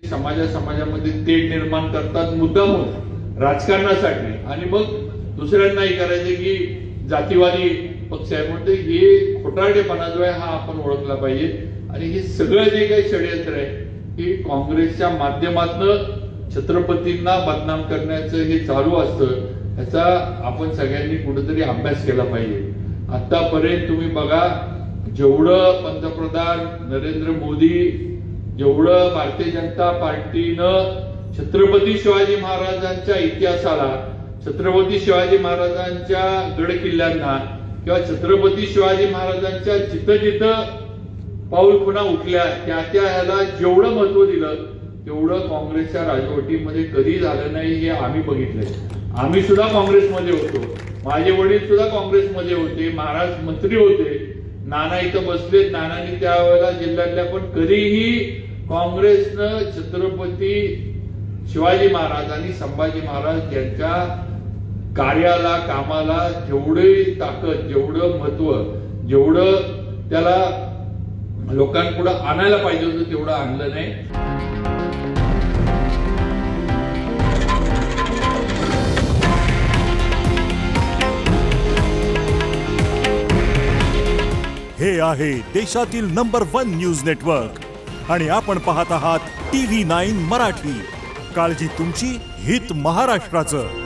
समाजामध्ये तेढ निर्माण करतात मुद्दामून राजकारणासाठी, आणि मग दुसऱ्यांनाही करायचे की जातीवादी पक्ष आहे म्हणते. हे खोटारडेपणा जो आहे हा आपण ओळखला पाहिजे. आणि हे सगळं जे काही षडयंत्र आहे हे काँग्रेसच्या माध्यमातून छत्रपतींना बदनाम करण्याचं हे चालू असतं. याचा आपण सगळ्यांनी कुठेतरी अभ्यास केला पाहिजे. आतापर्यंत तुम्ही बघा, जेवढं पंतप्रधान नरेंद्र मोदी, जेवढं भारतीय जनता पार्टीनं छत्रपती शिवाजी महाराजांच्या इतिहासाला, छत्रपती शिवाजी महाराजांच्या गड किल्ल्यांना किंवा छत्रपती शिवाजी महाराजांच्या जिथं जिथं पाऊल खुणा उठल्या त्या ह्याला जेवढं महत्व दिलं तेवढं काँग्रेसच्या राजवटीमध्ये कधी झालं नाही हे आम्ही बघितलंय. आम्ही सुद्धा काँग्रेसमध्ये होतो, माझे वडील सुद्धा काँग्रेसमध्ये होते, महाराज मंत्री होते, नाना इथं बसलेत, नानांनी त्यावेळेला जिल्ह्यातल्या, पण कधीही काँग्रेसनं छत्रपती शिवाजी महाराज आणि संभाजी महाराज यांच्या कार्याला, कामाला जेवढी ताकद, जेवढं महत्व, जेवढं त्याला लोकांपुढे आणायला पाहिजे होतं तेवढं आणलं नाही. हे आहे देशातील नंबर 1 न्यूज नेटवर्क आणि आपण पाहत आहात TV9 मराठी. काळजी तुमची, हित महाराष्ट्राचं.